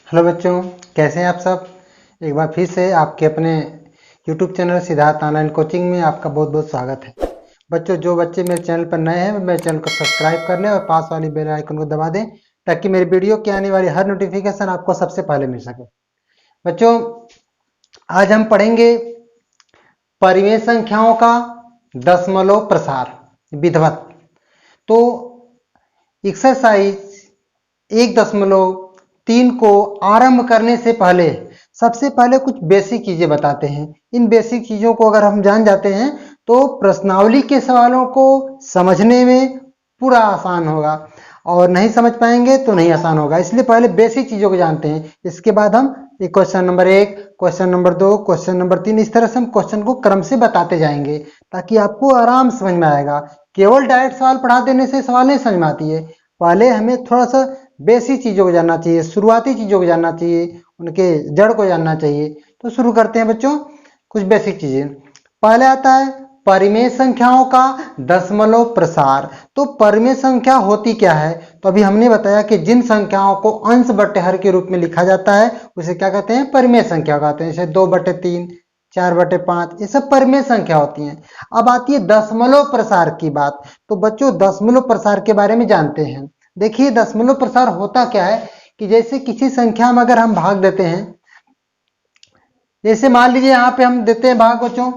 Hello बच्चों, कैसे हैं आप सब। एक बार फिर से आपके अपने YouTube channel Siddharth online coaching में आपका बहुत बहुत स्वागत है। बच्चों, जो बच्चे मेरे चैनल पर नए हैं मेरे चैनल को सब्सक्राइब कर लें और पास वाली बेल आइकन को दबा दें ताकि मेरी वीडियो की आने वाली हर नोटिफिकेशन आपको सबसे पहले मिल सके। बच्चों, आज हम पढ़ेंगे परिमेय संख्याओं का दशमलव प्रसार विधिवत। तो एक्सरसाइज 1.3 को आरंभ करने से पहले सबसे पहले कुछ बेसिक चीजें बताते हैं। इन बेसिक चीजों को अगर हम जान जाते हैं तो प्रश्नावली के सवालों को समझने में पूरा आसान होगा और नहीं समझ पाएंगे तो नहीं आसान होगा। इसलिए पहले बेसिक चीजों को जानते हैं, इसके बाद हम question number 1, question number 2, question number 3, इस तरह से हम क्वेश्चन को क्रम से बताते जाएंगे ताकि आपको आराम समझ में आएगा। केवल डायरेक्ट सवाल पढ़ा देने से सवाल नहीं समझ में आती है, पहले हमें थोड़ा सा बेसिक चीजों को जानना चाहिए, शुरुआती चीजों को जानना चाहिए, उनके जड़ को जानना चाहिए। तो शुरू करते हैं बच्चों, कुछ बेसिक चीजें। पहले आता है परिमेय संख्याओं का दशमलव प्रसार। तो परिमेय संख्या होती क्या है? तो अभी हमने बताया कि जिन संख्याओं को अंश बटे हर के रूप में लिखा जाता है उसे क्या कहते हैं? परिमेय संख्या कहते हैं। जैसे 2/3, 4/5, ये सब परिमेय संख्या होती हैं। अब आती है दशमलव प्रसार की बात। तो बच्चों, दशमलव प्रसार के बारे में जानते हैं। देखिए, दशमलव प्रसार होता क्या है कि जैसे किसी संख्या में अगर हम भाग देते हैं, जैसे मान लीजिए यहाँ पे हम देते हैं भाग बच्चों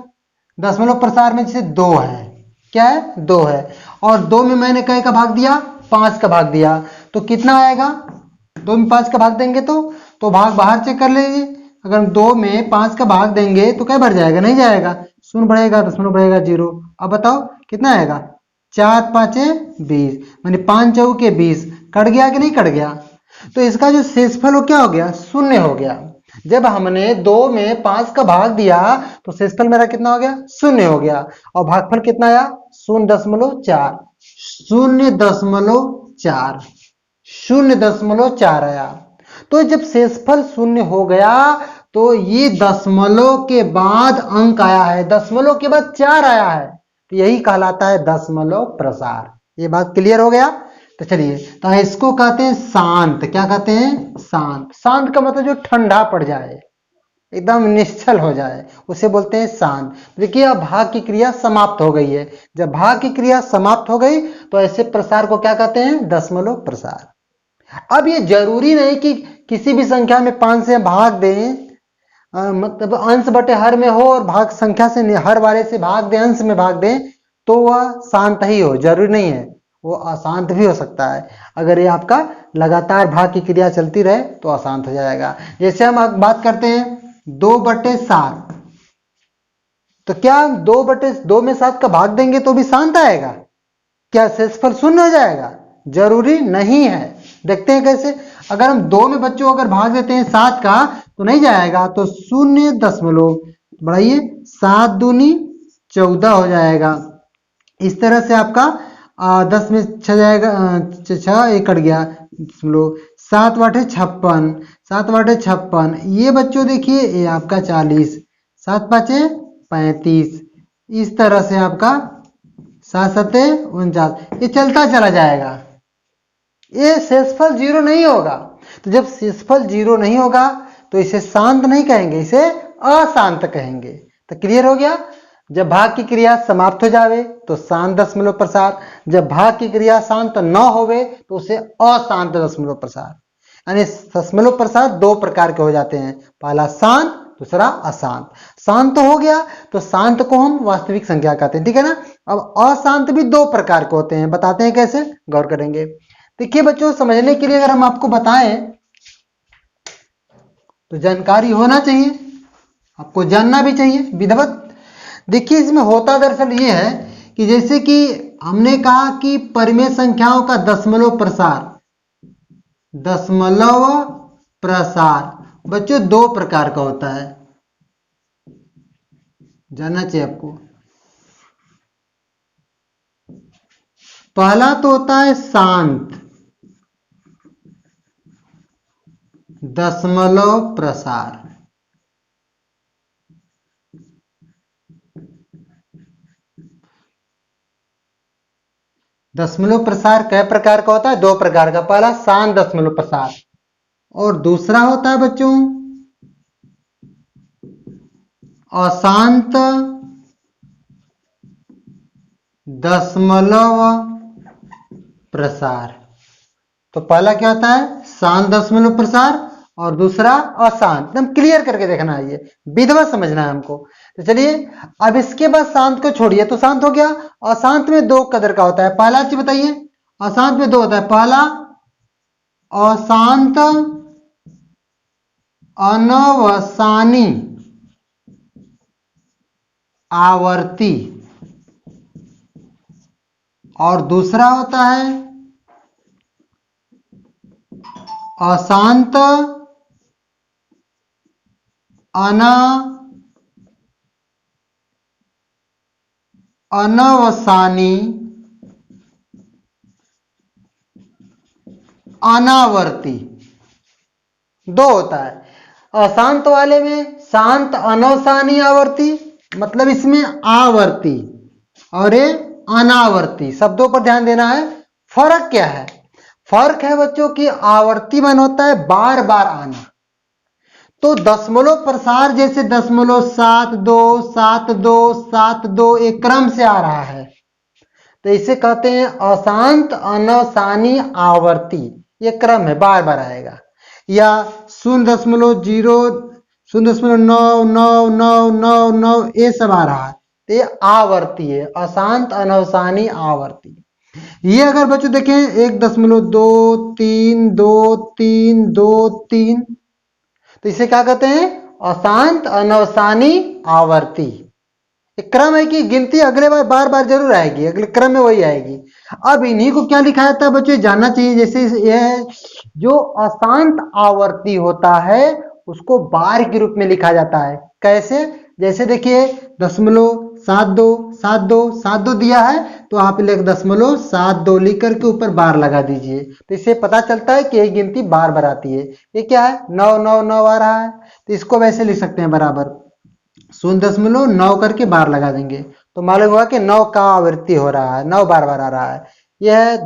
दशमलव प्रसार में, जैसे 2 है, क्या है? 2 है, और 2 में मैंने कै का भाग दिया? 5 का भाग दिया, तो कितना आएगा? 2 में 5 का भाग देंगे तो भाग बाहर चेक कर लीजिए। अगर हम 2 में 5 का भाग देंगे तो क्या बढ़ जाएगा? नहीं जाएगा, शून्य बढ़ेगा, दशमलव बढ़ेगा, 0। अब बताओ कितना आएगा? 4 5 20, मैंने 5 चौके 20, कट गया कि नहीं कट गया? तो इसका जो शेषफल हो क्या हो गया? शून्य हो गया। जब हमने 2 में 5 का भाग दिया तो शेषफल मेरा कितना हो गया? शून्य हो गया। और भागफल कितना आया? 0.4, 0.4, 0.4 आया। तो जब शेषफल शून्य हो गया तो ये दशमलव के बाद अंक आया है, दशमलव के बाद 4 आया है, तो यही कहलाता है दशमलव प्रसार। ये बात क्लियर हो गया? तो चलिए, तो इसको कहते हैं शांत। क्या कहते हैं? शांत। शांत का मतलब जो ठंडा पड़ जाए, एकदम निश्चल हो जाए, उसे बोलते हैं शांत। देखिए, अब भाग की क्रिया समाप्त हो गई है। जब भाग की क्रिया समाप्त हो गई तो ऐसे प्रसार को क्या कहते हैं? दशमलव प्रसार। अब ये जरूरी नहीं कि किसी भी संख्या में 5 से भाग दें, मतलब अंश बटे हर में हो और भाग संख्या से हर वाले से भाग दें, अंश में भाग दें तो वह शांत ही हो, जरूरी नहीं है, वो अशांत भी हो सकता है। अगर ये आपका लगातार भाग की क्रिया चलती रहे तो अशांत हो जाएगा। जैसे हम अब बात करते हैं 2/7, तो क्या 2/2 में 7 का भाग देंगे तो भी शांत आएगा? क्या शेषफल शून्य हो जाएगा? जरूरी नहीं है। देखते हैं कैसे। अगर हम 2 में बच्चों अगर भाग देते हैं 7 का तो नहीं जाएगा, तो 0 बढ़ाइए, 7 दूनी 14 हो जाएगा। इस तरह से आपका 10 में 6 जाएगा, 6 एक कट गया, 7 वाटे 56, 7 वाटे 56, ये बच्चों देखिए ये आपका 40, 7 पाँचे 35, इस तरह से आपका 7 सत्ते 49, ये चलता चला जाएगा। ये शेषफल 0 नहीं होगा। तो जब शेषफल 0 नहीं होगा तो इसे शांत नहीं कहेंगे, इसे अशांत कहेंगे। तो क्लियर हो गया? जब भाग की क्रिया समाप्त हो जावे तो शांत दशमलव प्रसार, जब भाग की क्रिया शांत न होवे तो उसे अशांत दशमलव प्रसार। यानी दशमलव प्रसार 2 प्रकार के हो जाते हैं, पहला शांत, दूसरा अशांत। शांत हो गया तो शांत को हम वास्तविक संख्या कहते हैं, ठीक है ना। अब अशांत भी 2 प्रकार के होते हैं, बताते हैं कैसे, गौर करेंगे। देखिए बच्चों, समझने के लिए अगर हम आपको बताएं तो जानकारी होना चाहिए, आपको जानना भी चाहिए विधिवत। देखिए, इसमें होता दरअसल ये है कि जैसे कि हमने कहा कि परिमेय संख्याओं का दशमलव प्रसार, दशमलव प्रसार बच्चों 2 प्रकार का होता है, जानना चाहिए आपको। पहला तो होता है शांत दशमलव प्रसार। दशमलव प्रसार कई प्रकार का होता है? 2 प्रकार का। पहला शांत दशमलव प्रसार, और दूसरा होता है बच्चों अशांत दशमलव प्रसार। तो पहला क्या होता है शांत दशमलव प्रसार और दूसरा अशांत। एकदम क्लियर करके देखना है, ये विधवा समझना है हमको। तो चलिए अब इसके बाद शांत को छोड़िए, तो शांत हो गया। अशांत में दो कदर का होता है, पहला चीज बताइए। अशांत में दो होता है, पहला अशांत अनवसानी आवर्ती और दूसरा होता है अशांत अनवसानी अनावर्ती। दो होता है। अशांत वाले में शांत अनवसानी आवर्ती, मतलब इसमें आवर्ती, और ये अनावर्ती। शब्दों पर ध्यान देना है। फर्क क्या है? फर्क है बच्चों की आवर्ती मन होता है बार बार आना। तो दशमलव प्रसार जैसे 0.727272 एक क्रम से आ रहा है, तो इसे कहते हैं अशांत अनवसानी आवर्ती। ये क्रम है, बार बार आएगा। या 0.0 ये सब आ रहा है, तो ये आवर्ती है, अशांत अनवसानी आवर्ती। ये अगर बच्चों देखें 1.232323, तो इसे क्या कहते हैं अशांत अनवसानी आवर्ती। क्रम है कि गिनती अगले बार बार बार जरूर आएगी, अगले क्रम में वही आएगी। अब इन्हीं को क्या लिखा जाता है बच्चों, जानना चाहिए। जैसे यह जो अशांत आवर्ती होता है उसको बार के रूप में लिखा जाता है। कैसे? जैसे देखिए 0.727272 दिया है, तो आप लिख 0.72 लिख करके ऊपर बार लगा दीजिए, तो इससे पता चलता है कि यह गिनती बार बार आती है। ये क्या है 999 आ रहा है, तो इसको वैसे लिख सकते हैं बराबर 0.9 करके बार लगा देंगे, तो मालूम हुआ कि 9 का आवृत्ति हो रहा है, 9 बार बार आ रहा है। यह है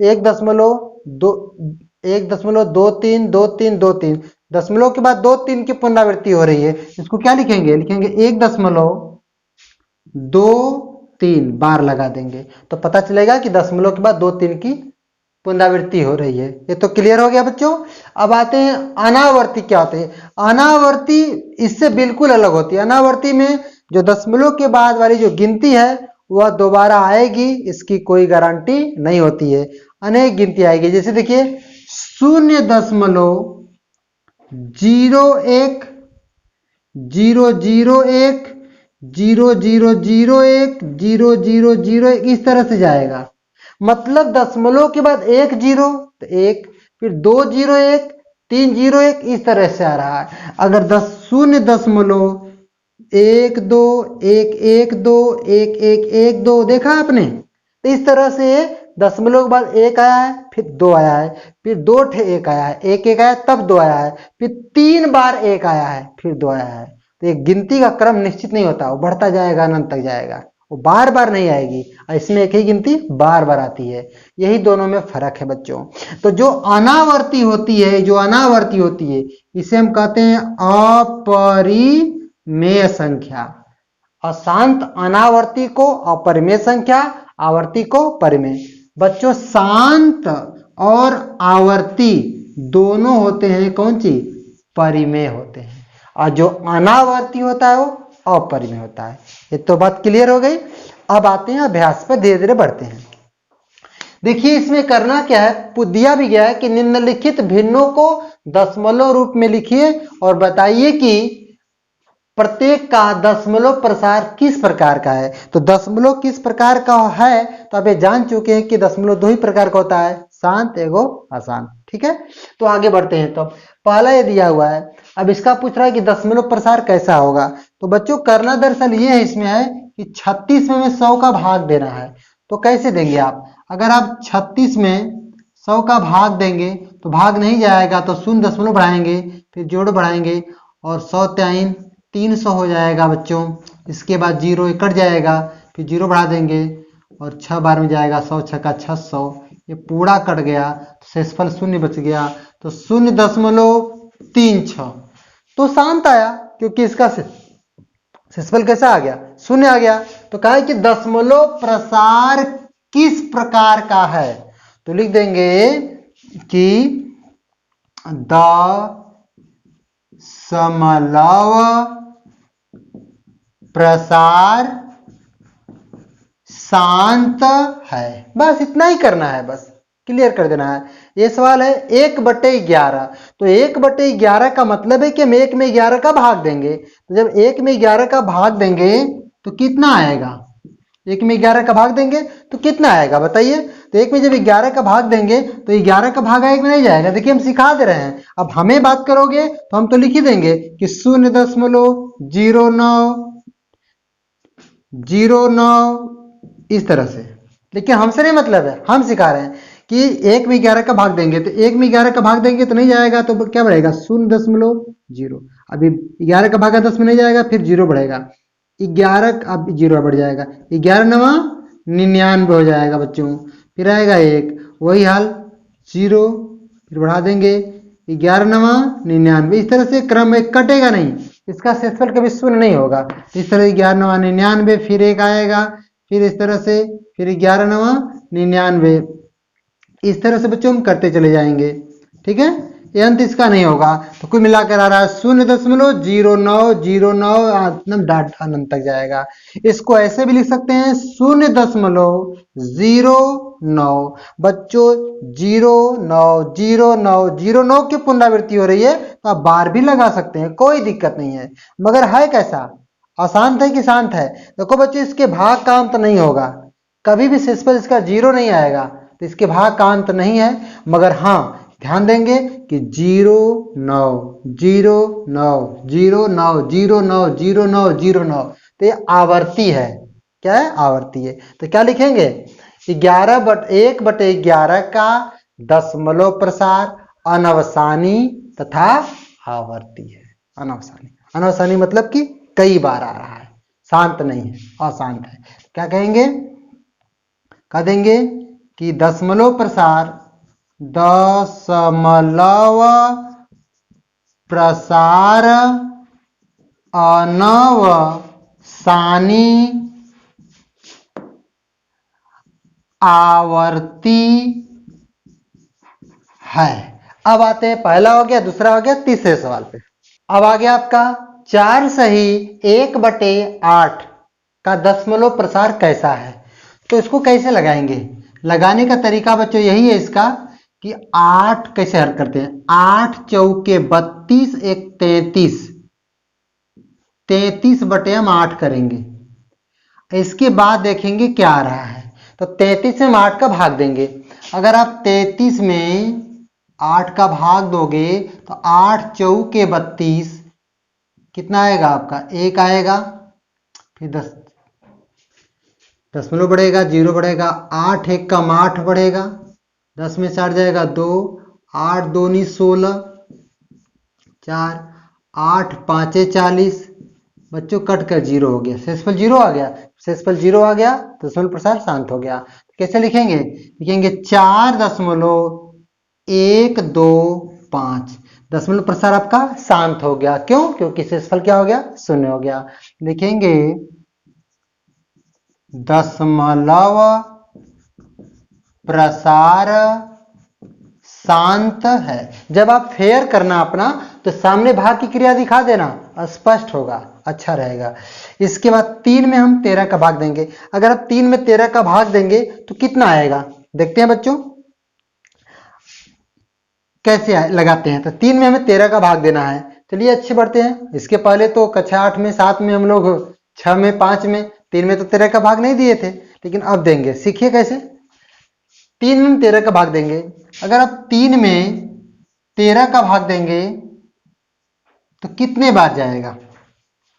1.232323, दशमलव के बाद 2 3 की पुनरावृत्ति हो रही है। इसको क्या लिखेंगे? लिखेंगे 1.23 बार लगा देंगे, तो पता चलेगा कि दशमलव के बाद 2 3 की पुनरावृत्ति हो रही है। ये तो क्लियर हो गया बच्चों। अब आते हैं अनावर्ती क्या होते हैं। अनावर्ती इससे बिल्कुल अलग होती है। अनावर्ती में जो दशमलव के बाद वाली जो गिनती है वह दोबारा आएगी, इसकी कोई गारंटी नहीं होती है। अनेक गिनती आएगी, जैसे देखिए 0.01 001 0001 0001 इस तरह से जाएगा। मतलब दशमलव के बाद 1 0 तो 1, फिर 2 0 1 3 0 1 इस तरह से आ रहा है। अगर 0.1211211121 देखा आपने, तो इस तरह से दशमलव के बाद 1 आया है, फिर 2 आया है, फिर 2 ठे 1 आया है, 1 1 आया तब 2 आया है, फिर 3 बार 1 आया है, फिर 2 आया है। तो एक गिनती का क्रम निश्चित नहीं होता, वो बढ़ता जाएगा, अनंत तक जाएगा, वो बार बार नहीं आएगी। इसमें एक ही गिनती बार बार आती है। यही दोनों में फर्क है बच्चों। तो जो अनावर्ती होती है, इसे हम कहते हैं अपरिमेय संख्या। अशांत अनावर्ती को अपरिमेय संख्या, आवर्ती को परिमेय। बच्चों शांत और आवर्ती दोनों होते हैं कौन सी? परिमेय होते हैं, और जो अनावर्ती होता है वो अपरिमेय होता है। ये तो बात क्लियर हो गई। अब आते हैं अभ्यास पर, धीरे धीरे बढ़ते हैं। देखिए इसमें करना क्या है, दिया भी गया है कि निम्नलिखित भिन्नों को दशमलव रूप में लिखिए और बताइए कि प्रत्येक का दशमलव प्रसार किस प्रकार का है। तो दशमलव किस प्रकार का है, तो आप ये जान चुके हैं कि दशमलव 2 ही प्रकार का होता है, शांत एगो अशांत। ठीक है, तो आगे बढ़ते हैं। तो पहला ये दिया हुआ है, अब इसका पूछ रहा है कि दशमलव प्रसार कैसा होगा। तो बच्चों करना दरअसल ये है, इसमें है कि 36 में 100 का भाग देना है। तो कैसे देंगे आप? अगर आप 36 में 100 का भाग देंगे तो भाग नहीं जाएगा, तो 0 बढ़ाएंगे, फिर जोड़ बढ़ाएंगे, और 100 3 300 हो जाएगा बच्चों। इसके बाद 0 कट जाएगा, फिर 0 बढ़ा देंगे, और 6 बार में जाएगा, 100 6 का 600, ये पूरा कट गया तो शेषफल शून्य बच गया, तो 0.36 तो शांत आया, क्योंकि इसका शेषफल कैसा आ गया, शून्य आ गया। तो कहा है कि दशमलव प्रसार किस प्रकार का है, तो लिख देंगे कि दशमलव प्रसार शांत है। बस इतना ही करना है, बस क्लियर कर देना है। ये सवाल है 1/11, तो 1/11 का मतलब है कि हम 1 में 11 का भाग देंगे। तो जब 1 में 11 का भाग देंगे तो कितना आएगा, 1 में 11 का भाग देंगे तो कितना आएगा बताइए। तो 1 में जब 11 का भाग देंगे तो 11 का भाग 1 में नहीं जाएगा। देखिए हम सिखा दे रहे हैं, अब हमें बात करोगे तो हम तो लिख ही देंगे कि 0.0909 इस तरह से। लेकिन हमसे नहीं मतलब है, हम सिखा रहे हैं कि 1 में 11 का भाग देंगे, तो 1 में 11 का भाग देंगे तो नहीं जाएगा, तो क्या बढ़ेगा 0.0। अभी 11 का भागा 10 में नहीं जाएगा, फिर 0 बढ़ेगा, 11 अब 0 बढ़ जाएगा, 11 नवा 99 हो जाएगा बच्चों, फिर आएगा 1, वही हाल 0, फिर बढ़ा देंगे 11 नवा 99, इस तरह से क्रम एक कटेगा नहीं, इसका शेषफल कभी शून्य नहीं होगा। इस तरह 11 नवा 99, फिर 1 आएगा, फिर इस तरह से, फिर 11 नवा 99, इस तरह से बच्चों हम करते चले जाएंगे। ठीक है, ये अंत इसका नहीं होगा, तो कुल मिलाकर आ रहा है 0.0909 डाट अनंत तक जाएगा। इसको ऐसे भी लिख सकते हैं 0.09 बच्चों, 0.90909 की पुनरावृत्ति हो रही है तो आप बार भी लगा सकते हैं, कोई दिक्कत नहीं है। मगर है कैसा, अशांत है कि शांत है। देखो बच्चों इसके भाग का अंत नहीं होगा, कभी भी शेषफल इसका 0 नहीं आएगा, तो इसके भाग का अंत नहीं है। मगर हाँ ध्यान देंगे कि 0.90909090909, तो ये आवर्ती है। क्या है, आवर्ती है। तो क्या लिखेंगे 1/11 का दशमलव प्रसार अनवसानी तथा आवर्ती है। अनवसानी, अनवसानी मतलब कि कई बार आ रहा है, शांत नहीं है, अशांत है। क्या कहेंगे, कह देंगे कि दशमलव प्रसार, दशमलव प्रसार अनवसानी आवर्ती है। अब आते हैं, पहला हो गया, दूसरा हो गया, तीसरे सवाल पे। अब आ गया आपका 4 सही 1/8 का दशमलव प्रसार कैसा है। तो इसको कैसे लगाएंगे, लगाने का तरीका बच्चों यही है इसका कि 8 कैसे हल करते हैं, 8 चौके 32, 1 33, 33/8 करेंगे। इसके बाद देखेंगे क्या आ रहा है, तो 33 में हम 8 का भाग देंगे। अगर आप 33 में 8 का भाग दोगे तो 8 चौके 32, कितना आएगा आपका 1 आएगा, फिर 10 दशमलव बढ़ेगा, 0 बढ़ेगा, 8 1 कम 8 बढ़ेगा, 10 में 4 जाएगा 2, 8 2 16, 4 8 5 40, बच्चों कट कर 0 हो गया, शेषफल 0 आ गया। शेषफल 0 आ गया तो दशमलव प्रसार शांत हो गया। कैसे लिखेंगे, लिखेंगे 4.125, दशमलव प्रसार आपका शांत हो गया। क्यों, क्योंकि शेषफल क्या हो गया, शून्य हो गया। लिखेंगे दशमलव प्रसार शांत है। जब आप फेयर करना अपना तो सामने भाग की क्रिया दिखा देना, स्पष्ट होगा, अच्छा रहेगा। इसके बाद 3 में हम 13 का भाग देंगे। अगर आप 3 में 13 का भाग देंगे तो कितना आएगा, देखते हैं बच्चों कैसे लगाते हैं। तो 3 में हमें 13 का भाग देना है। चलिए अच्छे बढ़ते हैं। इसके पहले तो कक्षा 8 में 7 में हम लोग 6 में 5 में 3 में तो 13 का भाग नहीं दिए थे, लेकिन अब देंगे। सीखिए कैसे, 3 में 13 का भाग देंगे। अगर आप 3 में 13 का भाग देंगे तो कितने बार जाएगा,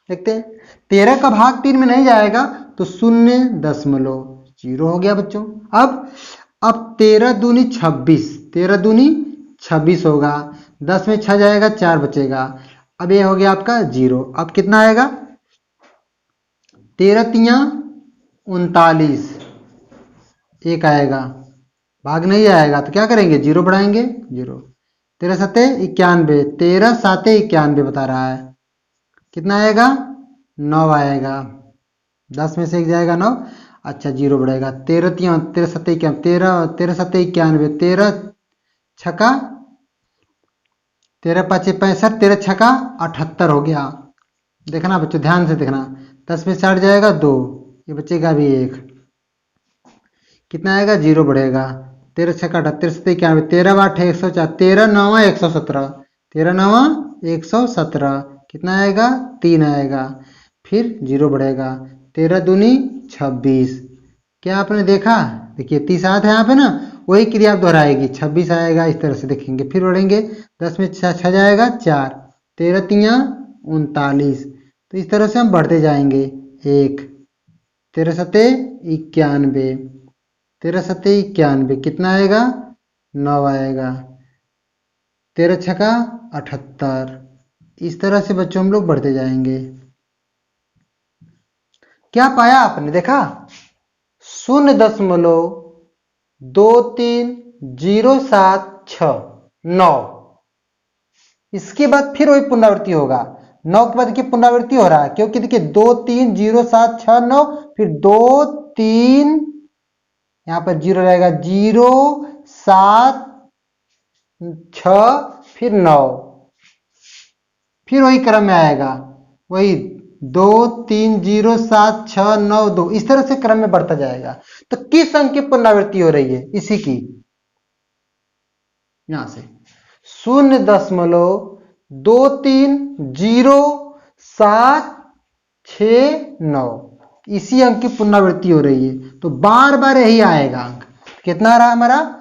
देखते हैं। 13 का भाग 3 में नहीं जाएगा तो 0.0 हो गया बच्चों। अब 13 दूनी 26, 13 दूनी 26 होगा, 10 में 6 जाएगा, 4 बचेगा। अब ये हो गया आपका 0। अब कितना आएगा, 13 तियां 39, 1 आएगा, भाग नहीं आएगा तो क्या करेंगे, जीरो बढ़ाएंगे, जीरो। 13×7 = 91, 13×7 = 91 बता रहा है। कितना आएगा, 9 आएगा। 10 में से 1 जाएगा 9। अच्छा, जीरो बढ़ेगा। 13×3 = 13, 13×7 = 91, 13×6 13×5 = 65, 13×6 = 78 हो गया। देखना बच्चों, ध्यान से देखना। 10 में से 8 जाएगा 2, ये बचेगा भी 1। कितना आएगा, जीरो बढ़ेगा। 13×6 = 78, 13×7 = 91, 13×8 = 104, 13×9 = 117, 13×9 = 117। कितना आएगा, 3 आएगा। फिर जीरो बढ़ेगा। 13×2 = 26। क्या आपने देखा, देखिए 30 आया था यहाँ पे ना, वही क्रिया दोहराएगी, 26 आएगा। इस तरह से देखेंगे, फिर बढ़ेंगे। 10 में 6 जाएगा 4, 13×3 = 39। तो इस तरह से हम बढ़ते जाएंगे। 1, 13×7 = 91, 13×7 = 91। कितना आएगा, 9 आएगा। 13×6 = 78। इस तरह से बच्चों हम लोग बढ़ते जाएंगे। क्या पाया आपने, देखा, 0.23076 9। इसके बाद फिर वही पुनरावृत्ति होगा। 9 के बाद देखिए पुनरावृत्ति हो रहा है, क्योंकि देखिए 23076 9, फिर 2 3, यहां पर जीरो रहेगा, 0 7 6, फिर 9, फिर वही क्रम में आएगा, वही 2 3 0 7 6 9 2, इस तरह से क्रम में बढ़ता जाएगा। तो किस अंक की पुनरावृत्ति हो रही है, इसी की, यहां से 0.23076 9, इसी अंक की पुनरावृत्ति हो रही है। तो बार बार यही आएगा अंक। कितना आ रहा हमारा,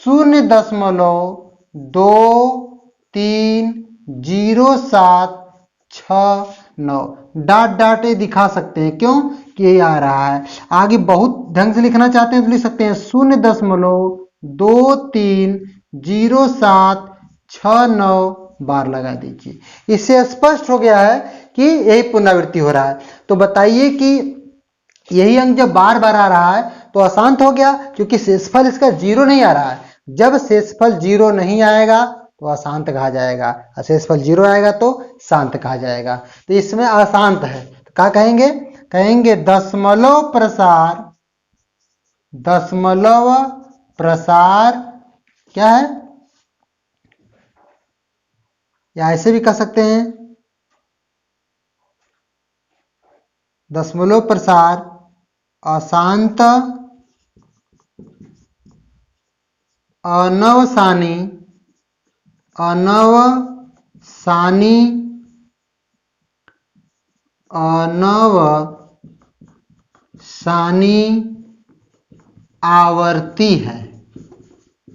0.23076 9। डाट डाट दिखा सकते हैं, क्यों कि ये आ रहा है। आगे बहुत ढंग से लिखना चाहते हैं तो लिख सकते हैं 0.23076 बार लगा दीजिए। इससे स्पष्ट हो गया है कि यही पुनरावृत्ति हो रहा है। तो बताइए कि यही अंक जब बार बार आ रहा है तो अशांत हो गया, क्योंकि शेषफल इसका जीरो नहीं आ रहा है। जब शेषफल जीरो नहीं आएगा तो अशांत कहा जाएगा, और शेषफल जीरो आएगा तो शांत कहा जाएगा। तो इसमें अशांत है तो क्या कहेंगे, कहेंगे दशमलव प्रसार क्या है, या ऐसे भी कह सकते हैं दशमलव प्रसार अशांत अनवसानी आवर्ती है।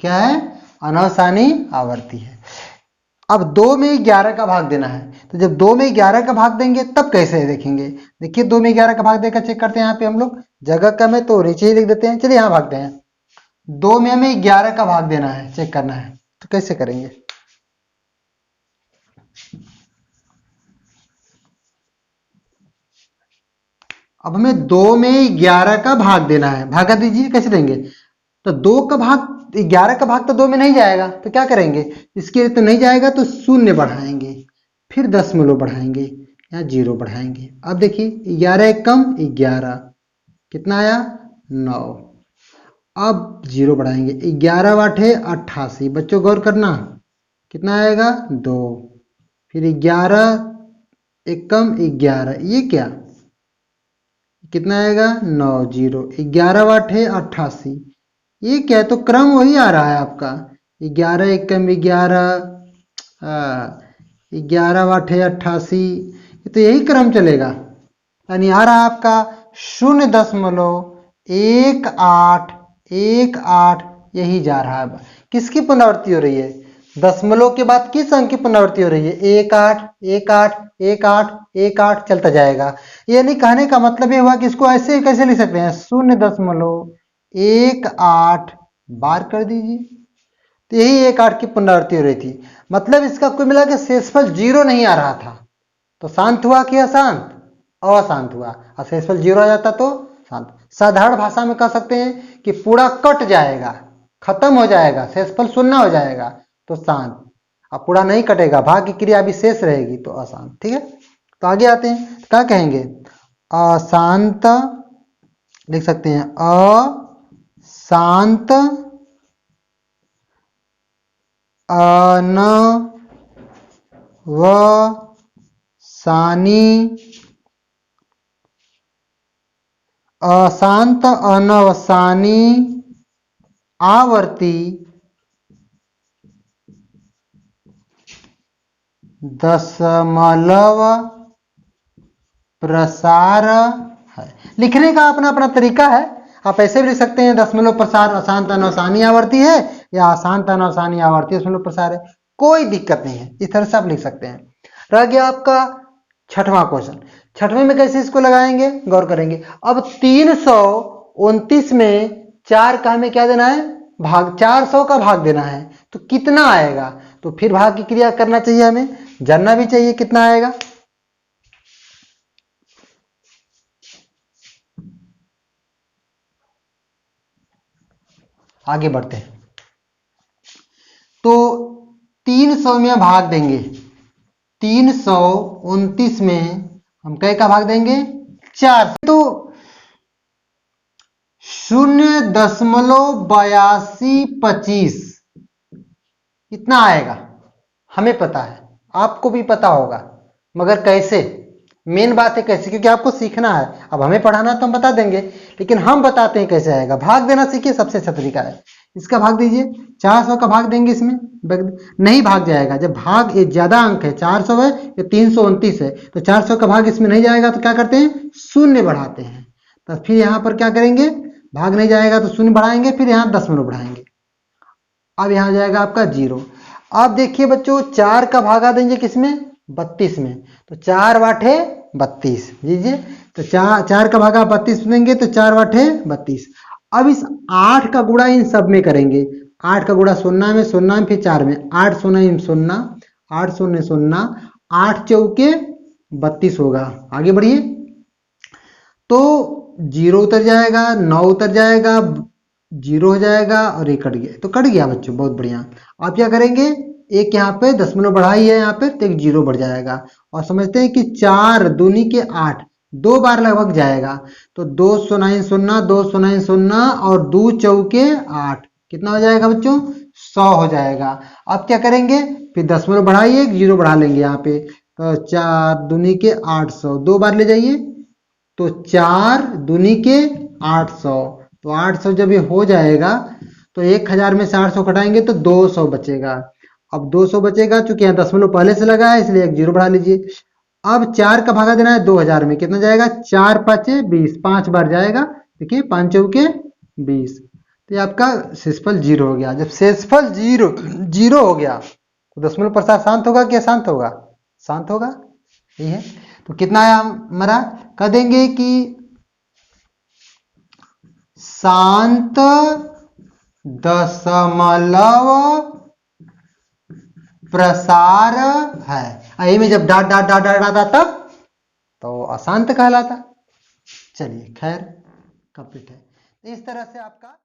क्या है, अनवसानी आवर्ती है। अब 2 में 11 का भाग देना है, तो जब 2 में 11 का भाग देंगे तब कैसे देखेंगे। देखिए 2 में 11 का भाग देकर चेक करते हैं। यहाँ पे हम लोग जगह कम है तो नीचे ही लिख देते हैं। चलिए यहाँ भागते हैं। 2 में हमें 11 का भाग देना है, चेक करना है, तो कैसे करेंगे। अब हमें 2 में 11 का भाग देना है, भागा दीजिए, कैसे देंगे। तो 2 का भाग 11 का भाग तो 2 में नहीं जाएगा, तो क्या करेंगे, इसके लिए तो नहीं जाएगा तो शून्य बढ़ाएंगे, फिर दशमलव बढ़ाएंगे, या जीरो बढ़ाएंगे। अब देखिए 11 एक कम 11, कितना आया 9। अब जीरो बढ़ाएंगे, 11 8 88, बच्चों गौर करना, कितना आएगा 2, फिर 11 एक कम 11, ये क्या, कितना आएगा 9 0, 11 8 88, ये क्या है, तो क्रम वही आ रहा है आपका, 11 एक कम 11, 11 8 88, तो यही क्रम चलेगा। यानी आ रहा है आपका 0.1818, यही जा रहा है। किसकी पुनरावृत्ति हो रही है, दशमलव के बाद किस अंक की पुनरावृत्ति हो रही है, 1 8 1 8 1 8 1 8 चलता जाएगा। यानी कहने का मतलब ये हुआ कि इसको ऐसे कैसे लिख सकते हैं, 0.18 बार कर दीजिए, तो यही 1 8 की पुनरावृत्ति हो रही थी। मतलब इसका कुल मिला के शेषफल जीरो नहीं आ रहा था, तो शांत हुआ कि अशांत, अशांत हुआ। और शेषफल जीरो आ जाता तो शांत। साधारण भाषा में कह सकते हैं कि पूरा कट जाएगा, खत्म हो जाएगा, शेषफल शून्य हो जाएगा तो शांत। अब पूरा नहीं कटेगा, भाग की क्रिया अभी शेष रहेगी तो अशांत। ठीक है, तो आगे आते हैं, क्या कहेंगे? अशांत लिख सकते हैं, अशांत अनवसानी, अशांत अनवसानी आवर्ती दशमलव प्रसार है। लिखने का अपना अपना तरीका है, आप ऐसे भी लिख सकते हैं दशमलव प्रसार अशांत अनवसानी आवर्ती है, या अशांत अनवसानी आवर्ती दशमलव प्रसार है, कोई दिक्कत नहीं है, इस तरह से आप लिख सकते हैं। रह गया आपका छठवां क्वेश्चन। छठवें में कैसे इसको लगाएंगे, गौर करेंगे। अब 329 में 4 का हमें क्या देना है, भाग, 400 का भाग देना है, तो कितना आएगा? तो फिर भाग की क्रिया करना चाहिए, हमें जानना भी चाहिए कितना आएगा। आगे बढ़ते हैं, तो 300 में भाग देंगे, 329 में हम कै का भाग देंगे, 4, तो 0.8225 कितना आएगा हमें पता है, आपको भी पता होगा, मगर कैसे, मेन बात है कैसे, क्योंकि आपको सीखना है। अब हमें पढ़ाना तो हम बता देंगे, लेकिन हम बताते हैं कैसे आएगा। भाग देना सीखिए, सबसे अच्छा तरीका है। इसका भाग दीजिए, 400 का भाग देंगे, इसमें नहीं भाग जाएगा। जब भाग ये ज्यादा अंक है, 400 है, ये 329 है, तो 400 का भाग इसमें नहीं जाएगा, तो क्या करते हैं, शून्य बढ़ाते हैं। तो फिर यहाँ पर क्या करेंगे, भाग नहीं जाएगा तो शून्य बढ़ाएंगे, फिर यहाँ दशमलव बढ़ाएंगे। अब यहाँ जाएगा आपका 0। अब देखिए बच्चों, 4 का भागा देंगे किसमें, 32 में, तो 4 वाठे 32 लीजिए, तो 4 का भागा 32 देंगे, तो 4 वाठे 32। अब इस 8 का गुणा इन सब में करेंगे, 8 का गुणा 0 में, 0 में, फिर 4 में, 8 0 0, 8 0 0, 8 चौके 32 होगा। आगे बढ़िए, तो 0 उतर जाएगा, 9 उतर जाएगा, 0 हो जाएगा, और ये कट गया, तो कट गया बच्चों, बहुत बढ़िया। आप क्या करेंगे, एक यहाँ पे दशमलव बढ़ाई है यहाँ पे, तो एक 0 बढ़ जाएगा। और समझते हैं कि 4 दूनी के 8 2 बार लगभग जाएगा, तो 2 0 0, 2 0 0, और 2 चौके 8 कितना हो जाएगा बच्चों, 100 हो जाएगा। अब क्या करेंगे, फिर दशमलव बढ़ाइए, एक 0 बढ़ा लेंगे यहाँ पे, तो 4 दूनी के 800, 2 बार ले जाइए, तो 4 दूनी के 800, तो 800 जब ये हो जाएगा, तो 1000 में से 800 घटाएंगे तो 200 बचेगा। अब 200 बचेगा, चूंकि यहाँ दशमलव पहले से लगा है, इसलिए एक 0 बढ़ा लीजिए। अब 4 का भागा देना है 2000 में, कितना जाएगा, 4 5 20, 5 बार जाएगा, देखिए 5 चौके 20, तो ये आपका शेषफल 0 हो गया। जब शेषफल 0 हो गया, तो दशमलव प्रसार शांत होगा कि अशांत होगा, शांत होगा, यही है। तो कितना आया हमारा, कह देंगे कि शांत दशमलव प्रसार है। यही में जब डाट डाट डाट डाट आता तब तो अशांत कहलाता। चलिए खैर कंप्लीट है। इस तरह से आपका